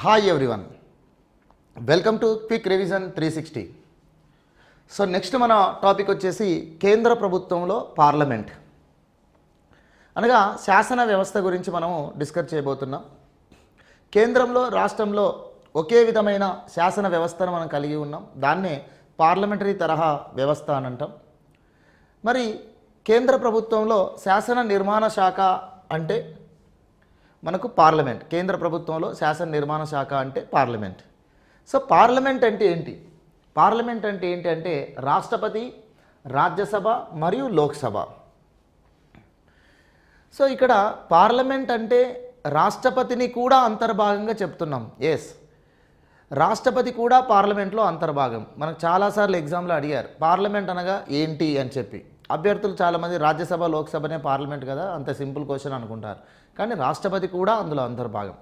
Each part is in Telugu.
Hi everyone, welcome to quick revision 360. So next మన టాపిక్ వచ్చేసి కేంద్ర ప్రభుత్వంలో పార్లమెంట్ అనగా శాసన వ్యవస్థ గురించి మనము డిస్కస్ చేయబోతున్నాం. కేంద్రంలో రాష్ట్రంలో ఒకే విధమైన శాసన వ్యవస్థను మనం కలిగి ఉన్నాం. దాన్నే పార్లమెంటరీ తరహా వ్యవస్థ అని అంటాం. మరి కేంద్ర ప్రభుత్వంలో శాసన నిర్మాణ శాఖ అంటే మనకు పార్లమెంట్. కేంద్ర ప్రభుత్వంలో శాసన నిర్మాణ శాఖ అంటే పార్లమెంట్. సో పార్లమెంట్ అంటే ఏంటి? పార్లమెంట్ అంటే ఏంటి అంటే రాష్ట్రపతి, రాజ్యసభ మరియు లోక్సభ. సో ఇక్కడ పార్లమెంట్ అంటే రాష్ట్రపతిని కూడా అంతర్భాగంగా చెప్తున్నాం. ఎస్, రాష్ట్రపతి కూడా పార్లమెంట్లో అంతర్భాగం. మనకు చాలాసార్లు ఎగ్జామ్లో అడిగారు పార్లమెంట్ అనగా ఏంటి అని చెప్పి. అభ్యర్థులు చాలామంది రాజ్యసభ లోక్సభనే పార్లమెంట్ కదా, అంత సింపుల్ క్వశ్చన్ అనుకుంటారు. కానీ రాష్ట్రపతి కూడా అందులో అంతర్భాగం.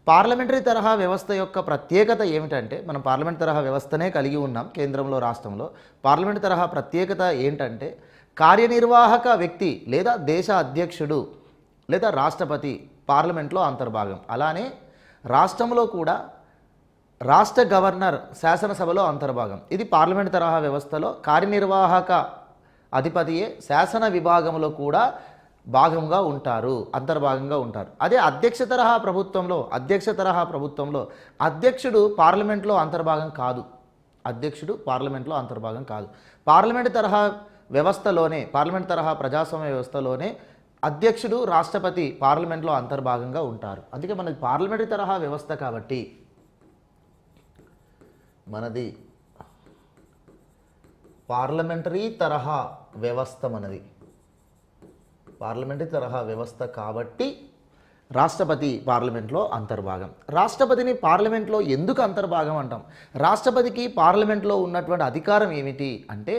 పార్లమెంటరీ తరహా వ్యవస్థ యొక్క ప్రత్యేకత ఏమిటంటే, మనం పార్లమెంట్ తరహా వ్యవస్థనే కలిగి ఉన్నాం కేంద్రంలో రాష్ట్రంలో. పార్లమెంట్ తరహా ప్రత్యేకత ఏంటంటే కార్యనిర్వాహక వ్యక్తి లేదా దేశ అధ్యక్షుడు లేదా రాష్ట్రపతి పార్లమెంట్లో అంతర్భాగం. అలానే రాష్ట్రంలో కూడా రాష్ట్ర గవర్నర్ శాసనసభలో అంతర్భాగం. ఇది పార్లమెంట్ తరహా వ్యవస్థలో కార్యనిర్వాహక అధిపతియే శాసన విభాగంలో కూడా భాగంగా ఉంటారు, అంతర్భాగంగా ఉంటారు. అదే అధ్యక్ష తరహా ప్రభుత్వంలో అధ్యక్షుడు పార్లమెంట్లో అంతర్భాగం కాదు. అధ్యక్షుడు పార్లమెంట్లో అంతర్భాగం కాదు. పార్లమెంట్ తరహా వ్యవస్థలోనే, పార్లమెంట్ తరహా ప్రజాస్వామ్య వ్యవస్థలోనే అధ్యక్షుడు, రాష్ట్రపతి పార్లమెంట్లో అంతర్భాగంగా ఉంటారు. అందుకే మనది పార్లమెంటరీ తరహా వ్యవస్థ కాబట్టి మనది పార్లమెంటరీ తరహా వ్యవస్థ. పార్లమెంటరీ తరహా వ్యవస్థ కాబట్టి రాష్ట్రపతి పార్లమెంట్లో అంతర్భాగం. రాష్ట్రపతిని పార్లమెంట్లో ఎందుకు అంతర్భాగం అంటాం? రాష్ట్రపతికి పార్లమెంట్లో ఉన్నటువంటి అధికారం ఏమిటి అంటే,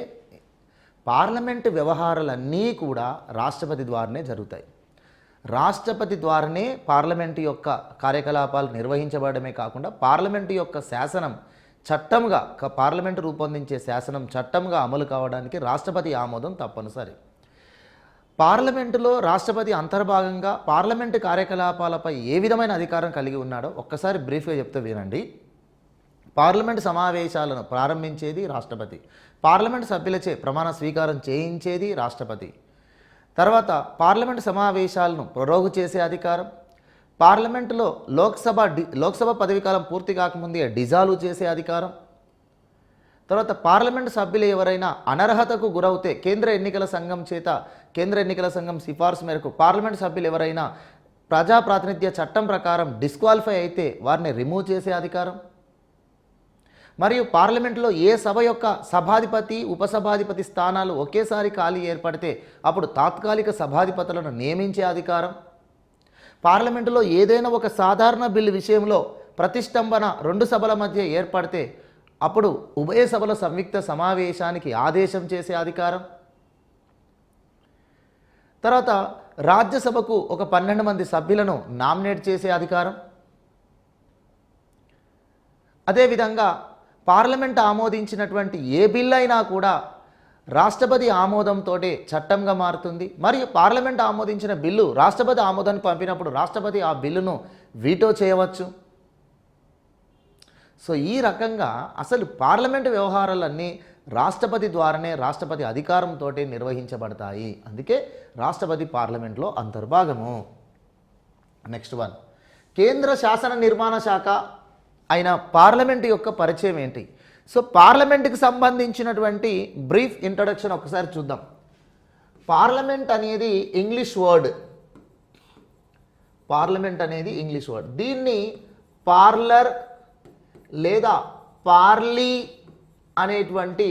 పార్లమెంటు వ్యవహారాలన్నీ కూడా రాష్ట్రపతి ద్వారానే జరుగుతాయి. రాష్ట్రపతి ద్వారానే పార్లమెంటు యొక్క కార్యకలాపాలు నిర్వహించబడమే కాకుండా పార్లమెంటు యొక్క శాసనం చట్టంగా, పార్లమెంటు రూపొందించే శాసనం చట్టంగా అమలు కావడానికి రాష్ట్రపతి ఆమోదం తప్పనిసరి. పార్లమెంటులో రాష్ట్రపతి అంతర్భాగంగా పార్లమెంటు కార్యకలాపాలపై ఏ విధమైన అధికారం కలిగి ఉన్నాడో ఒక్కసారి బ్రీఫ్గా చెప్తే వినండి. పార్లమెంటు సమావేశాలను ప్రారంభించేది రాష్ట్రపతి. పార్లమెంటు సభ్యులచే ప్రమాణ స్వీకారం చేయించేది రాష్ట్రపతి. తర్వాత పార్లమెంటు సమావేశాలను ప్రోగు చేసే అధికారం. పార్లమెంటులో లోక్సభ పదవీకాలం పూర్తి కాకముందే డిజాల్వ్ చేసే అధికారం. తర్వాత పార్లమెంటు సభ్యులు ఎవరైనా అనర్హతకు గురవుతే కేంద్ర ఎన్నికల సంఘం సిఫార్సు మేరకు పార్లమెంటు సభ్యులు ఎవరైనా ప్రజా ప్రాతినిధ్య చట్టం ప్రకారం డిస్క్వాలిఫై అయితే వారిని రిమూవ్ చేసే అధికారం. మరియు పార్లమెంటులో ఏ సభ యొక్క సభాధిపతి, ఉపసభాధిపతి స్థానాలు ఒకేసారి ఖాళీ ఏర్పడితే అప్పుడు తాత్కాలిక సభాధిపతులను నియమించే అధికారం. పార్లమెంటులో ఏదైనా ఒక సాధారణ బిల్లు విషయంలో ప్రతిష్టంభన రెండు సభల మధ్య ఏర్పడితే అప్పుడు ఉభయ సభల సంయుక్త సమావేశానికి ఆదేశం చేసే అధికారం. తర్వాత రాజ్యసభకు ఒక 12 మంది సభ్యులను నామినేట్ చేసే అధికారం. అదేవిధంగా పార్లమెంట్ ఆమోదించినటువంటి ఏ బిల్ అయినా కూడా రాష్ట్రపతి ఆమోదంతో చట్టంగా మారుతుంది. మరియు పార్లమెంట్ ఆమోదించిన బిల్లు రాష్ట్రపతి ఆమోదానికి పంపినప్పుడు రాష్ట్రపతి ఆ బిల్లును వీటో చేయవచ్చు. సో ఈ రకంగా అసలు పార్లమెంటు వ్యవహారాలన్నీ రాష్ట్రపతి ద్వారానే, రాష్ట్రపతి అధికారంతో నిర్వహించబడతాయి. అందుకే రాష్ట్రపతి పార్లమెంట్లో అంతర్భాగము. నెక్స్ట్ వన్, కేంద్ర శాసన నిర్మాణ శాఖ అయిన పార్లమెంటు యొక్క పరిచయం ఏంటి? సో పార్లమెంటుకి సంబంధించినటువంటి బ్రీఫ్ ఇంట్రడక్షన్ ఒకసారి చూద్దాం. పార్లమెంట్ అనేది ఇంగ్లీష్ వర్డ్. దీన్ని పార్లర్ లేదా పార్లీ అనేటువంటి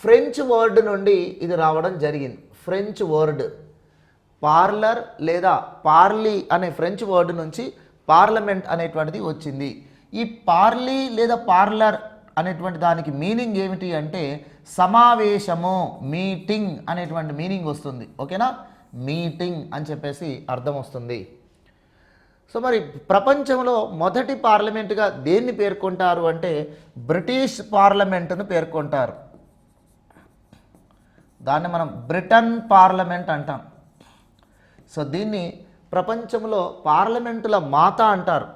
ఫ్రెంచ్ వర్డ్ నుండి ఇది రావడం జరిగింది. ఫ్రెంచ్ వర్డ్ పార్లర్ లేదా పార్లీ అనే ఫ్రెంచ్ వర్డ్ నుంచి పార్లమెంట్ అనేటువంటిది వచ్చింది. ఈ పార్లీ లేదా పార్లర్ అనేటువంటి దానికి మీనింగ్ ఏమిటి అంటే సమావేశము, మీటింగ్ అనేటువంటి మీనింగ్ వస్తుంది. ఓకేనా, మీటింగ్ అని చెప్పేసి అర్థం వస్తుంది. సో మరి ప్రపంచంలో మొదటి పార్లమెంటుగా దేన్ని పేర్కొంటారు అంటే బ్రిటిష్ పార్లమెంటును పేర్కొంటారు. దాన్ని మనం బ్రిటన్ పార్లమెంట్ అంటాం. సో దీన్ని ప్రపంచంలో పార్లమెంటుల మాత అంటారు.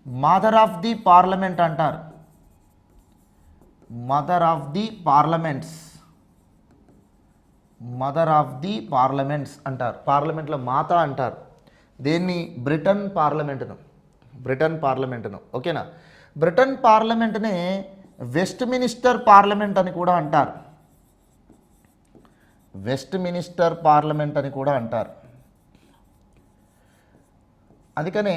మదర్ ఆఫ్ ది పార్లమెంట్ అంటారు. Mother of the parliaments, mother of the parliaments అంటారు. పార్లమెంట్లో మాత అంటారు. దేన్ని? బ్రిటన్ పార్లమెంటును, బ్రిటన్ పార్లమెంటును. ఓకేనా? బ్రిటన్ పార్లమెంట్నే వెస్ట్ మినిస్టర్ పార్లమెంట్ అని కూడా అంటారు. వెస్ట్ మినిస్టర్ పార్లమెంట్ అని కూడా అంటారు. అందుకనే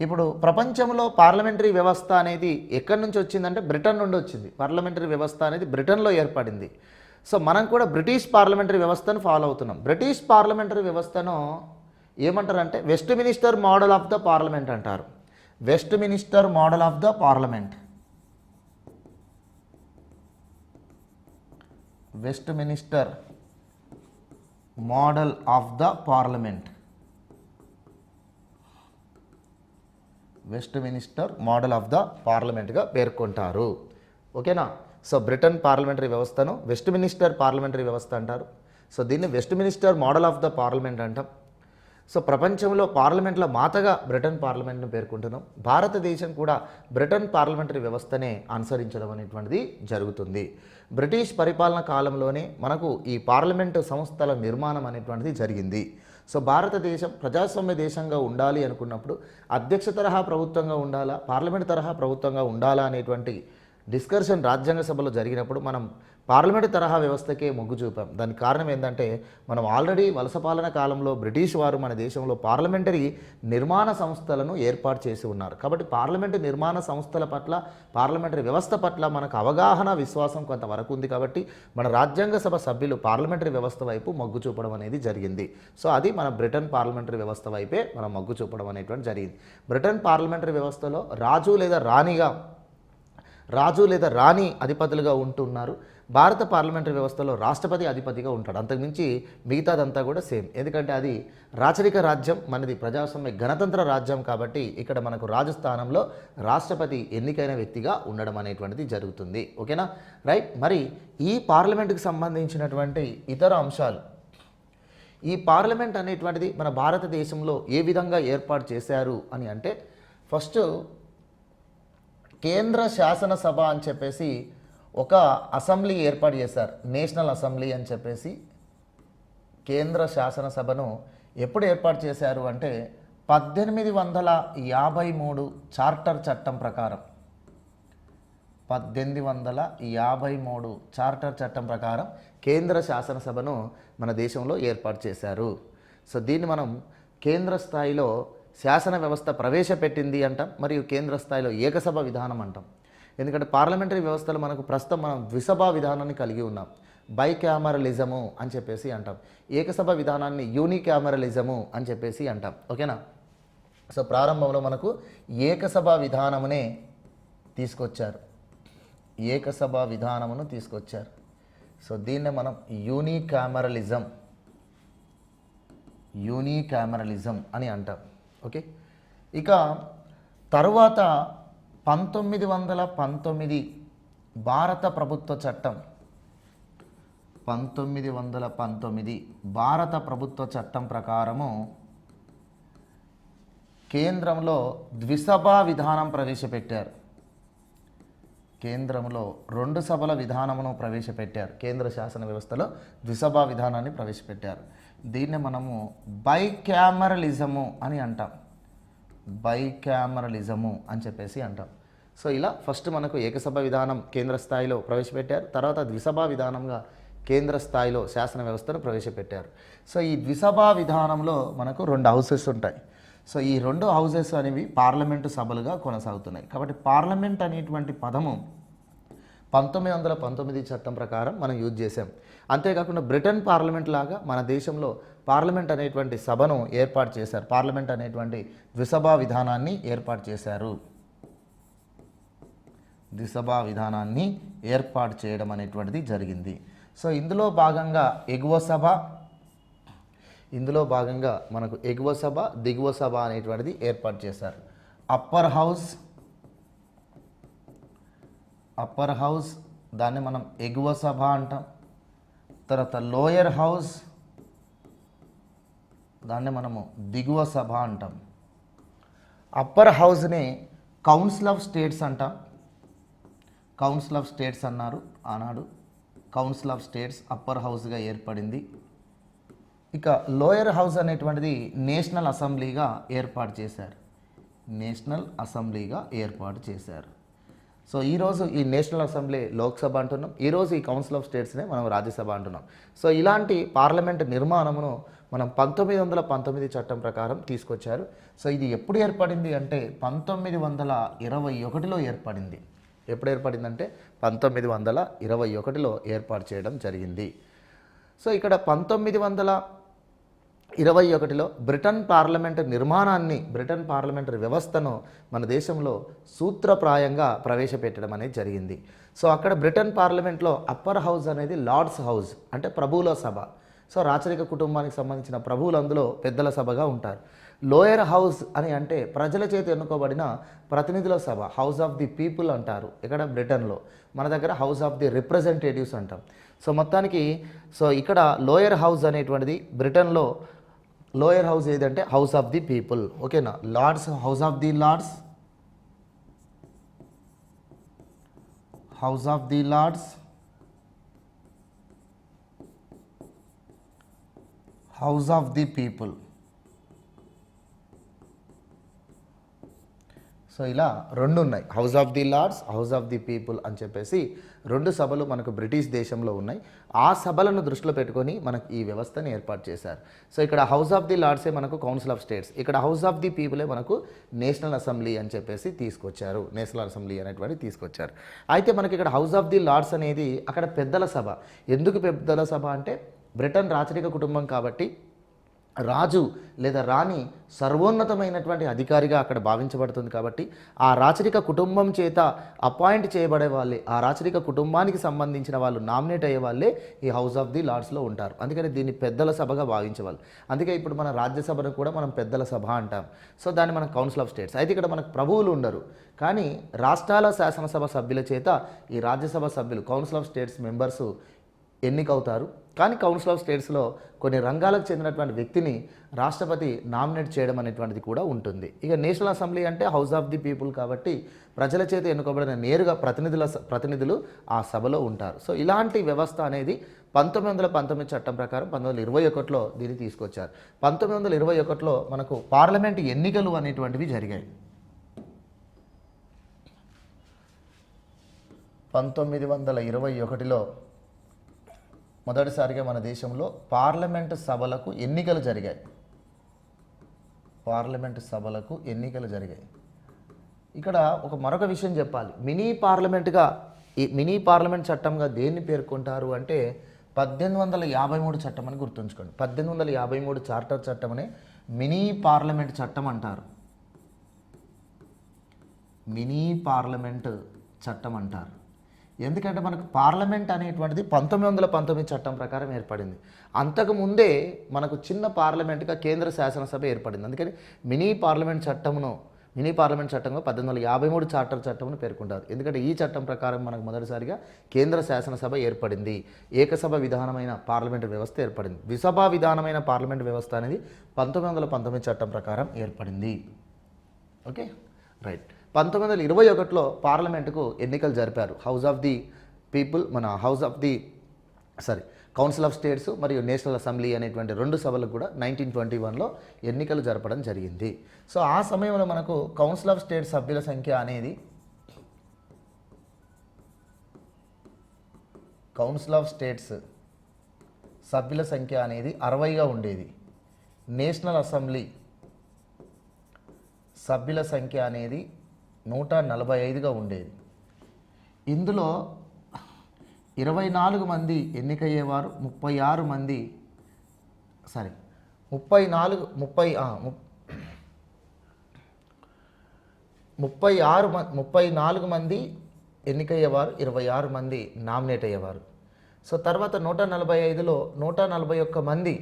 ఇప్పుడు ప్రపంచంలో పార్లమెంటరీ వ్యవస్థ అనేది ఎక్కడి నుంచి వచ్చిందంటే బ్రిటన్ నుండి వచ్చింది. పార్లమెంటరీ వ్యవస్థ అనేది బ్రిటన్లో ఏర్పడింది. సో మనం కూడా బ్రిటిష్ పార్లమెంటరీ వ్యవస్థను ఫాలో అవుతున్నాం. బ్రిటిష్ పార్లమెంటరీ వ్యవస్థను ఏమంటారంటే Westminster model of the parliament అంటారు. Westminster model of the parliament, Westminster model of the parliament, Westminster model of the పార్లమెంట్గా పేర్కొంటారు. ఓకేనా? సో బ్రిటన్ పార్లమెంటరీ వ్యవస్థను వెస్ట్ మినిస్టర్ పార్లమెంటరీ వ్యవస్థ అంటారు. సో దీన్ని Westminster model of the parliament అంటాం. సో ప్రపంచంలో పార్లమెంట్ల మాతగా బ్రిటన్ పార్లమెంట్ను పేర్కొంటున్నాం. భారతదేశం కూడా బ్రిటన్ పార్లమెంటరీ వ్యవస్థనే అనుసరించడం అనేటువంటిది జరుగుతుంది. బ్రిటిష్ పరిపాలన కాలంలోనే మనకు ఈ పార్లమెంటు సంస్థల నిర్మాణం అనేటువంటిది జరిగింది. సో భారతదేశం ప్రజాస్వామ్య దేశంగా ఉండాలి అనుకున్నప్పుడు అధ్యక్ష తరహా ప్రభుత్వంగా ఉండాలా, పార్లమెంట్ తరహా ప్రభుత్వంగా ఉండాలా అనేటువంటి డిస్కషన్ రాజ్యాంగ సభలో జరిగినప్పుడు మనం పార్లమెంటు తరహా వ్యవస్థకే మొగ్గు చూపాం. దానికి కారణం ఏంటంటే మనం ఆల్రెడీ వలస పాలన కాలంలో బ్రిటిష్ వారు మన దేశంలో పార్లమెంటరీ నిర్మాణ సంస్థలను ఏర్పాటు చేసి ఉన్నారు. కాబట్టి పార్లమెంటు నిర్మాణ సంస్థల పట్ల, పార్లమెంటరీ వ్యవస్థ పట్ల మనకు అవగాహన, విశ్వాసం కొంతవరకు ఉంది. కాబట్టి మన రాజ్యాంగ సభ సభ్యులు పార్లమెంటరీ వ్యవస్థ వైపు మొగ్గు చూపడం అనేది జరిగింది. సో అది మన బ్రిటన్ పార్లమెంటరీ వ్యవస్థ వైపే మనం మొగ్గు చూపడం అనేటువంటి జరిగింది. బ్రిటన్ పార్లమెంటరీ వ్యవస్థలో రాజు లేదా రాణి అధిపతులుగా ఉంటున్నారు. భారత పార్లమెంటరీ వ్యవస్థలో రాష్ట్రపతి అధిపతిగా ఉంటాడు. అంతకుమించి మిగతాదంతా కూడా సేమ్. ఎందుకంటే అది రాచరిక రాజ్యం, మనది ప్రజాస్వామ్య గణతంత్ర రాజ్యం. కాబట్టి ఇక్కడ మనకు రాజస్థానంలో రాష్ట్రపతి ఎన్నికైన వ్యక్తిగా ఉండడం అనేటువంటిది జరుగుతుంది. ఓకేనా? రైట్. మరి ఈ పార్లమెంటుకు సంబంధించినటువంటి ఇతర అంశాలు, ఈ పార్లమెంట్ అనేటువంటిది మన భారతదేశంలో ఏ విధంగా ఏర్పాటు చేశారు అని అంటే, ఫస్ట్ కేంద్ర శాసనసభ అని చెప్పేసి ఒక అసెంబ్లీ ఏర్పాటు చేశారు. నేషనల్ అసెంబ్లీ అని చెప్పేసి కేంద్ర శాసనసభను ఎప్పుడు ఏర్పాటు చేశారు అంటే 1853 చార్టర్ చట్టం ప్రకారం, 1853 చార్టర్ చట్టం ప్రకారం కేంద్ర శాసనసభను మన దేశంలో ఏర్పాటు చేశారు. సో దీన్ని మనం కేంద్ర స్థాయిలో శాసన వ్యవస్థ ప్రవేశపెట్టింది అంటాం, మరియు కేంద్ర స్థాయిలో ఏకసభ విధానం అంటాం. ఎందుకంటే పార్లమెంటరీ వ్యవస్థలో మనకు ప్రస్తుతం మనం ద్విసభా విధానాన్ని కలిగి ఉన్నాం. బైక్యామరలిజము అని చెప్పేసి అంటాం. ఏకసభ విధానాన్ని యూనిక్యామరలిజము అని చెప్పేసి అంటాం. ఓకేనా? సో ప్రారంభంలో మనకు ఏకసభ విధానమునే తీసుకొచ్చారు, ఏకసభ విధానమును తీసుకొచ్చారు. సో దీన్నే మనం యూనిక్యామరలిజం అని అంటాం. ఓకే. ఇక తరువాత 1919 భారత ప్రభుత్వ చట్టం, 1919 భారత ప్రభుత్వ చట్టం ప్రకారము కేంద్రంలో ద్విసభా విధానం ప్రవేశపెట్టారు. కేంద్రంలో 2 సభల విధానమును ప్రవేశపెట్టారు. కేంద్ర శాసన వ్యవస్థలో ద్విసభా విధానాన్ని ప్రవేశపెట్టారు. దీన్ని మనము బైక్యామరలిజము అని అంటాం, బైక్యామరలిజము అని చెప్పేసి అంటాం. సో ఇలా ఫస్ట్ మనకు ఏకసభ విధానం కేంద్ర స్థాయిలో ప్రవేశపెట్టారు. తర్వాత ద్విసభా విధానంగా కేంద్ర స్థాయిలో శాసన వ్యవస్థను ప్రవేశపెట్టారు. సో ఈ ద్విసభా విధానంలో మనకు 2 హౌసెస్ ఉంటాయి. సో ఈ 2 హౌసెస్ అనేవి పార్లమెంటు సభలుగా కొనసాగుతున్నాయి. కాబట్టి పార్లమెంట్ అనేటువంటి పదము 1919 చట్టం ప్రకారం మనం యూజ్ చేసాం. అంతేకాకుండా బ్రిటన్ పార్లమెంట్ లాగా మన దేశంలో పార్లమెంట్ అనేటువంటి సభను ఏర్పాటు చేశారు. పార్లమెంట్ అనేటువంటి ద్విసభా విధానాన్ని ఏర్పాటు చేశారు. ద్విసభా విధానాన్ని ఏర్పాటు చేయడం అనేటువంటిది జరిగింది. సో ఇందులో భాగంగా మనకు ఎగువ సభ, దిగువ సభ అనేటువంటిది ఏర్పాటు చేశారు. అప్పర్ హౌస్ దాన్ని మనం ఎగువ సభ అంటాం. తర్వాత లోయర్ హౌస్ దాన్ని మనము దిగువ సభ అంటాం. అప్పర్ హౌస్ని కౌన్సిల్ ఆఫ్ స్టేట్స్ అంటాం. కౌన్సిల్ ఆఫ్ స్టేట్స్ అన్నారు ఆనాడు. కౌన్సిల్ ఆఫ్ స్టేట్స్ అప్పర్ హౌస్గా ఏర్పడింది. ఇక లోయర్ హౌస్ అనేటువంటిది నేషనల్ అసెంబ్లీగా ఏర్పాటు చేశారు. నేషనల్ అసెంబ్లీగా ఏర్పాటు చేశారు. సో ఈరోజు ఈ నేషనల్ అసెంబ్లీ లోక్సభ అంటున్నాం, ఈరోజు ఈ కౌన్సిల్ ఆఫ్ స్టేట్స్నే మనం రాజ్యసభ అంటున్నాం. సో ఇలాంటి పార్లమెంట్ నిర్మాణమును మనం 1919 చట్టం ప్రకారం తీసుకొచ్చారు. సో ఇది ఎప్పుడు ఏర్పడింది అంటే 1921లో ఏర్పడింది. ఎప్పుడు ఏర్పడిందంటే 1921లో ఏర్పాటు చేయడం జరిగింది. సో ఇక్కడ 1921లో బ్రిటన్ పార్లమెంట్ నిర్మాణాన్ని, బ్రిటన్ పార్లమెంటరీ వ్యవస్థను మన దేశంలో సూత్రప్రాయంగా ప్రవేశపెట్టడం అనేది జరిగింది. సో అక్కడ బ్రిటన్ పార్లమెంట్లో అప్పర్ హౌస్ అనేది లార్డ్స్ హౌస్, అంటే ప్రభువుల సభ. సో రాచరిక కుటుంబానికి సంబంధించిన ప్రభువులు అందులో పెద్దల సభగా ఉంటారు. లోయర్ హౌస్ అని అంటే ప్రజల చేత ఎన్నుకోబడిన ప్రతినిధుల సభ, హౌస్ ఆఫ్ ది పీపుల్ అంటారు ఇక్కడ బ్రిటన్లో. మన దగ్గర హౌస్ ఆఫ్ ది రిప్రజెంటేటివ్స్ అంటాం. సో మొత్తానికి ఇక్కడ లోయర్ హౌస్ అనేటువంటిది బ్రిటన్లో లోయర్ హౌస్ ఏదంటే హౌస్ ఆఫ్ ది పీపుల్. ఓకేనా, lords, house of the lords, house of the lords, house of the people. So ఇలా రెండు ఉన్నాయి, house of the lords, house of the people అని చెప్పేసి రెండు సభలు మనకు బ్రిటిష్ దేశంలో ఉన్నాయి. ఆ సభలను దృష్టిలో పెట్టుకొని మనకు ఈ వ్యవస్థను ఏర్పాటు చేశారు. సో ఇక్కడ హౌస్ ఆఫ్ ది లార్డ్సే మనకు కౌన్సిల్ ఆఫ్ స్టేట్స్, ఇక్కడ హౌస్ ఆఫ్ ది పీపులే మనకు నేషనల్ అసెంబ్లీ అని చెప్పేసి తీసుకొచ్చారు. నేషనల్ అసెంబ్లీ అనేటువంటి తీసుకొచ్చారు. అయితే మనకి ఇక్కడ హౌస్ ఆఫ్ ది లార్డ్స్ అనేది అక్కడ పెద్దల సభ. ఎందుకు పెద్దల సభ అంటే బ్రిటన్ రాచరిక కుటుంబం కాబట్టి రాజు లేదా రాణి సర్వోన్నతమైనటువంటి అధికారిగా అక్కడ భావించబడుతుంది. కాబట్టి ఆ రాచరిక కుటుంబం చేత అపాయింట్ చేయబడే వాళ్ళే, ఆ రాచరిక కుటుంబానికి సంబంధించిన వాళ్ళు నామినేట్ అయ్యే వాళ్ళే ఈ హౌస్ ఆఫ్ ది లార్డ్స్లో ఉంటారు. అందుకని దీన్ని పెద్దల సభగా భావించేవాళ్ళు. అందుకే ఇప్పుడు మన రాజ్యసభను కూడా మనం పెద్దల సభ అంటాం. సో దాన్ని మనం కౌన్సిల్ ఆఫ్ స్టేట్స్. అయితే ఇక్కడ మనకు ప్రభువులు ఉండరు, కానీ రాష్ట్రాల శాసనసభ సభ్యుల చేత ఈ రాజ్యసభ సభ్యులు కౌన్సిల్ ఆఫ్ స్టేట్స్ మెంబర్సు ఎన్నికవుతారు. కానీ కౌన్సిల్ ఆఫ్ స్టేట్స్లో కొన్ని రంగాలకు చెందినటువంటి వ్యక్తిని రాష్ట్రపతి నామినేట్ చేయడం అనేటువంటిది కూడా ఉంటుంది. ఇక నేషనల్ అసెంబ్లీ అంటే హౌస్ ఆఫ్ ది పీపుల్ కాబట్టి ప్రజల చేత ఎన్నుకోబడిన నేరుగా ప్రతినిధులు ఆ సభలో ఉంటారు. సో ఇలాంటి వ్యవస్థ అనేది 1919 చట్టం ప్రకారం 1921లో దీన్ని తీసుకొచ్చారు. 1921లో మనకు పార్లమెంట్ ఎన్నికలు అనేటువంటివి జరిగాయి. 1921లో మొదటిసారిగా మన దేశంలో పార్లమెంటు సభలకు ఎన్నికలు జరిగాయి. పార్లమెంటు సభలకు ఎన్నికలు జరిగాయి. ఇక్కడ మరొక విషయం చెప్పాలి. ఈ మినీ పార్లమెంట్ చట్టంగా దేన్ని పేర్కొంటారు అంటే 1853 చట్టం అని గుర్తుంచుకోండి. 1853 చార్టర్ చట్టం అనే మినీ పార్లమెంట్ చట్టం అంటారు. మినీ పార్లమెంట్ చట్టం అంటారు. ఎందుకంటే మనకు పార్లమెంట్ అనేటువంటిది 1919 చట్టం ప్రకారం ఏర్పడింది. అంతకుముందే మనకు చిన్న పార్లమెంట్గా కేంద్ర శాసనసభ ఏర్పడింది. అందుకని మినీ పార్లమెంట్ చట్టంగా 1853 చార్టర్ చట్టంను పేర్కొంటారు. ఎందుకంటే ఈ చట్టం ప్రకారం మనకు మొదటిసారిగా కేంద్ర శాసనసభ ఏర్పడింది. ఏకసభ విధానమైన పార్లమెంటు వ్యవస్థ ఏర్పడింది. ద్విసభా విధానమైన పార్లమెంటు వ్యవస్థ అనేది 1919 చట్టం ప్రకారం ఏర్పడింది. Okay, right. 1921లో పార్లమెంటుకు ఎన్నికలు జరిపారు. House of the people, council of states మరియు నేషనల్ అసెంబ్లీ అనేటువంటి రెండు సభలకు కూడా 1921లో ఎన్నికలు జరపడం జరిగింది. సో ఆ సమయంలో మనకు కౌన్సిల్ ఆఫ్ స్టేట్స్ సభ్యుల సంఖ్య అనేది కౌన్సిల్ ఆఫ్ స్టేట్స్ సభ్యుల సంఖ్య అనేది 60గా ఉండేది. నేషనల్ అసెంబ్లీ సభ్యుల సంఖ్య అనేది 145గా ఉండేది. ఇందులో 24 మంది ఎన్నికయ్యేవారు, 34 మంది ఎన్నికయ్యేవారు, 26 మంది నామినేట్ అయ్యేవారు. సో తర్వాత 145లో 141 మంది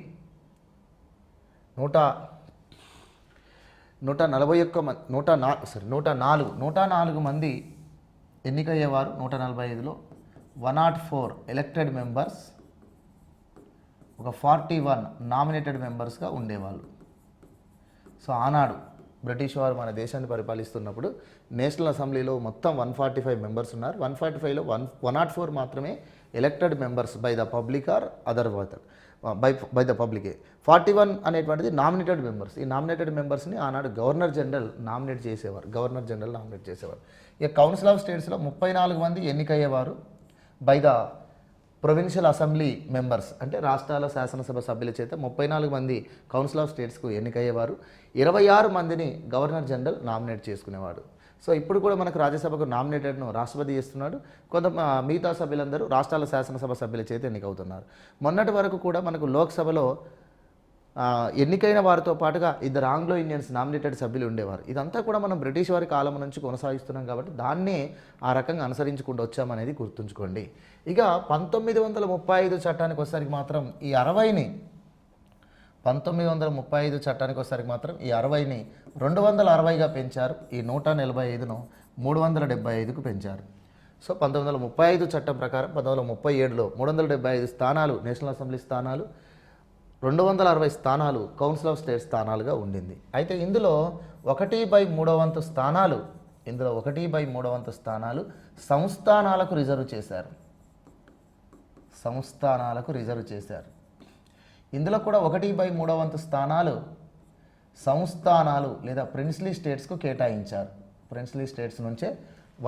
104 మంది ఎన్నికయ్యేవారు. 145లో 104 ఎలక్టెడ్ మెంబర్స్, ఒక 41 నామినేటెడ్ మెంబర్స్గా ఉండేవాళ్ళు. సో ఆనాడు బ్రిటిష్ వారు మన దేశాన్ని పరిపాలిస్తున్నప్పుడు నేషనల్ అసెంబ్లీలో మొత్తం 145 మెంబర్స్ ఉన్నారు. 145లో 104 మాత్రమే elected members by the public or other by the పబ్లికే. 41 అనేటువంటిది నామినేటెడ్ మెంబర్స్. ఈ నామినేటెడ్ మెంబర్స్ని ఆనాడు గవర్నర్ జనరల్ నామినేట్ చేసేవారు. ఇక కౌన్సిల్ ఆఫ్ స్టేట్స్లో 34 మంది ఎన్నికయ్యేవారు by the provincial assembly members, అంటే రాష్ట్రాల శాసనసభ సభ్యుల చేత 34 మంది కౌన్సిల్ ఆఫ్ స్టేట్స్కు ఎన్నికయ్యేవారు. 26 మందిని గవర్నర్ జనరల్ నామినేట్ చేసుకునేవాడు. సో ఇప్పుడు కూడా మనకు రాజ్యసభకు నామినేటెడ్ను రాష్ట్రపతి చేస్తున్నాడు. మిగతా సభ్యులందరూ రాష్ట్రాల శాసనసభ సభ్యుల చేత ఎన్నికవుతున్నారు. మొన్నటి వరకు కూడా మనకు లోక్సభలో ఎన్నికైన వారితో పాటుగా 2 ఆంగ్లో ఇండియన్స్ నామినేటెడ్ సభ్యులు ఉండేవారు. ఇదంతా కూడా మనం బ్రిటిష్ వారి కాలం నుంచి కొనసాగిస్తున్నాం కాబట్టి దాన్నే ఆ రకంగా అనుసరించుకుంటూ వచ్చామనేది గుర్తుంచుకోండి. ఇక 1935 చట్టానికి వచ్చేసరికి మాత్రం ఈ 60ని 1935 చట్టానికి వచ్చేసరికి మాత్రం ఈ 60ని 260గా పెంచారు. ఈ 145ను 375కు పెంచారు. సో 1935 చట్టం ప్రకారం 1937లో 375 స్థానాలు నేషనల్ అసెంబ్లీ స్థానాలు, 260 స్థానాలు కౌన్సిల్ ఆఫ్ స్టేట్ స్థానాలుగా ఉండింది. అయితే ఇందులో 1/3 వంతు స్థానాలు సంస్థానాలకు రిజర్వ్ చేశారు. ఇందులో కూడా 1/3 వంతు స్థానాలు సంస్థానాలు లేదా ప్రిన్స్లీ స్టేట్స్కు కేటాయించారు. ప్రిన్స్లీ స్టేట్స్ నుంచే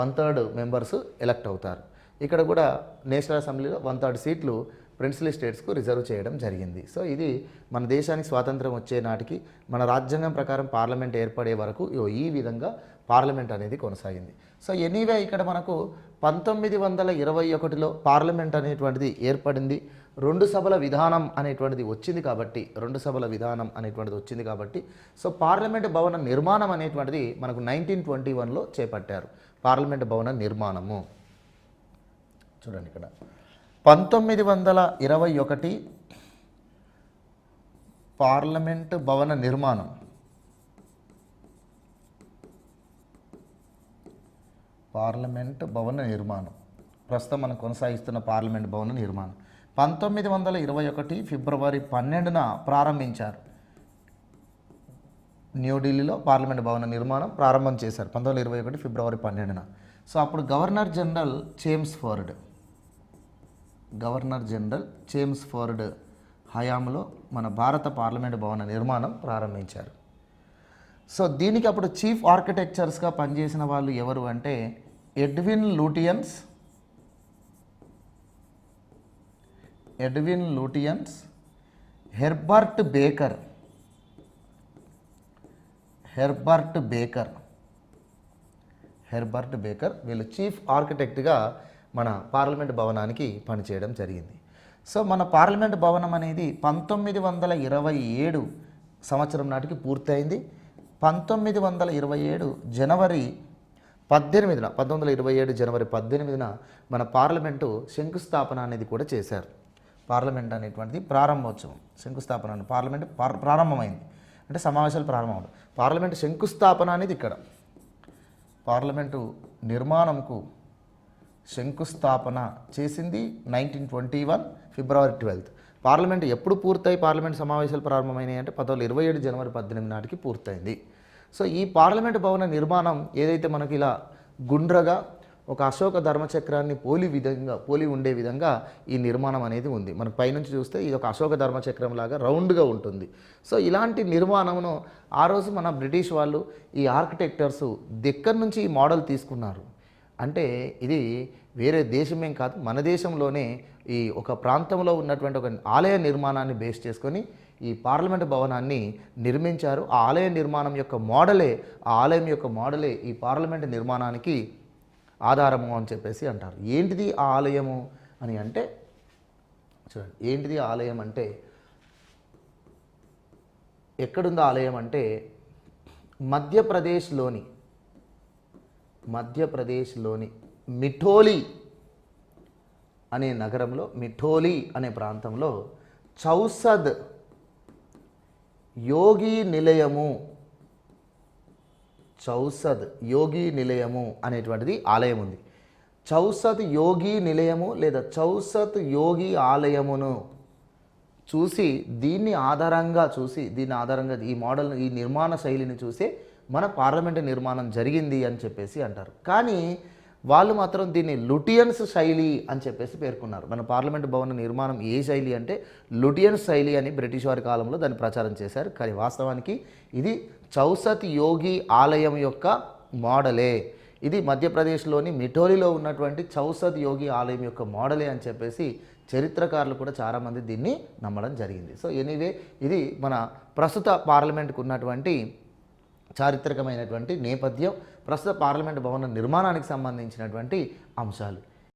1/3 మెంబర్స్ ఎలక్ట్ అవుతారు. ఇక్కడ కూడా నేషనల్ అసెంబ్లీలో 1/3 సీట్లు ప్రిన్స్లీ స్టేట్స్కు రిజర్వ్ చేయడం జరిగింది. సో ఇది మన దేశానికి స్వాతంత్రం వచ్చే నాటికి మన రాజ్యాంగం ప్రకారం పార్లమెంట్ ఏర్పడే వరకు ఈ విధంగా పార్లమెంట్ అనేది కొనసాగింది. సో ఎనీవే ఇక్కడ మనకు 1921లో పార్లమెంట్ అనేటువంటిది ఏర్పడింది. 2 సభల విధానం అనేటువంటిది వచ్చింది కాబట్టి సో పార్లమెంట్ భవన నిర్మాణం అనేటువంటిది మనకు 1921లో చేపట్టారు. పార్లమెంట్ భవన నిర్మాణము చూడండి ఇక్కడ 1921 పార్లమెంట్ భవన నిర్మాణం. ప్రస్తుతం మనం కొనసాగిస్తున్న పార్లమెంట్ భవన నిర్మాణం 1921 ఫిబ్రవరి 12న ప్రారంభించారు. న్యూఢిల్లీలో పార్లమెంట్ భవన నిర్మాణం ప్రారంభం చేశారు 1921 ఫిబ్రవరి 12న. సో అప్పుడు గవర్నర్ జనరల్ చేమ్స్ ఫోర్డ్ హయాంలో మన భారత పార్లమెంట్ భవన నిర్మాణం ప్రారంభించారు. సో దీనికి అప్పుడు చీఫ్ ఆర్కిటెక్చర్స్గా పనిచేసిన వాళ్ళు ఎవరు అంటే ఎడ్విన్ లూటియన్స్, హెర్బర్ట్ బేకర్ వీళ్ళు చీఫ్ ఆర్కిటెక్ట్గా మన పార్లమెంట్ భవనానికి పనిచేయడం జరిగింది. సో మన పార్లమెంట్ భవనం అనేది 1927 సంవత్సరం నాటికి పూర్తయింది. 1927 జనవరి 18న మన పార్లమెంటు శంకుస్థాపన అనేది కూడా చేశారు. పార్లమెంట్ అనేటువంటిది ప్రారంభోత్సవం, శంకుస్థాపన పార్లమెంట్ ప్రారంభమైంది అంటే సమావేశాలు ప్రారంభం. పార్లమెంటు శంకుస్థాపన అనేది ఇక్కడ పార్లమెంటు నిర్మాణంకు శంకుస్థాపన చేసింది 1921 ఫిబ్రవరి 12. పార్లమెంట్ ఎప్పుడు పూర్తయి పార్లమెంట్ సమావేశాలు ప్రారంభమైనాయి అంటే 1927 జనవరి 18 నాటికి పూర్తయింది. సో ఈ పార్లమెంట్ భవన నిర్మాణం ఏదైతే మనకి ఇలా గుండ్రగా ఒక అశోక ధర్మచక్రాన్ని పోలి ఉండే విధంగా ఈ నిర్మాణం అనేది ఉంది. మనకు పైనుంచి చూస్తే ఇది ఒక అశోక ధర్మచక్రం లాగా రౌండ్గా ఉంటుంది. సో ఇలాంటి నిర్మాణమును ఆ రోజు మన బ్రిటిష్ వాళ్ళు ఈ ఆర్కిటెక్చర్స్ దగ్గర నుంచి ఈ మోడల్ తీసుకున్నారు. అంటే ఇది వేరే దేశమేం కాదు, మన దేశంలోనే ఈ ఒక ప్రాంతంలో ఉన్నటువంటి ఒక ఆలయ నిర్మాణాన్ని బేస్ చేసుకొని ఈ పార్లమెంట్ భవనాన్ని నిర్మించారు. ఆ ఆలయం యొక్క మోడలే ఈ పార్లమెంట్ నిర్మాణానికి ఆధారము అని చెప్పేసి అంటారు. ఏంటిది ఆ ఆలయము అని అంటే చూడండి, ఏంటిది ఆలయం అంటే ఎక్కడుందో ఆలయం అంటే మధ్యప్రదేశ్లోని మిఠోలి అనే నగరంలో, మిఠోలి అనే ప్రాంతంలో చౌసద్ యోగి నిలయము అనేటువంటిది ఆలయం ఉంది. చౌసత్ యోగి నిలయము లేదా చౌసత్ యోగి ఆలయమును దీన్ని ఆధారంగా ఈ మోడల్, ఈ నిర్మాణ శైలిని చూసి మన పార్లమెంటు నిర్మాణం జరిగింది అని చెప్పేసి అంటారు. కానీ వాళ్ళు మాత్రం దీన్ని లుటియన్స్ శైలి అని చెప్పేసి పేర్కొన్నారు. మన పార్లమెంటు భవన నిర్మాణం ఏ శైలి అంటే లుటియన్స్ శైలి అని బ్రిటిష్ వారి కాలంలో దాన్ని ప్రచారం చేశారు. కానీ వాస్తవానికి ఇది చౌసత్ యోగి ఆలయం యొక్క మోడలే. ఇది మధ్యప్రదేశ్లోని మిఠోలిలో ఉన్నటువంటి చౌసత్ యోగి ఆలయం యొక్క మోడలే అని చెప్పేసి చరిత్రకారులు కూడా చాలామంది దీన్ని నమ్మడం జరిగింది. సో ఎనీవే ఇది మన ప్రస్తుత పార్లమెంట్కు ఉన్నటువంటి చారిత్రకమైనటువంటి నేపథ్యం, ప్రస్తుత పార్లమెంట్ భవన నిర్మాణానికి సంబంధించినటువంటి అంశాలు.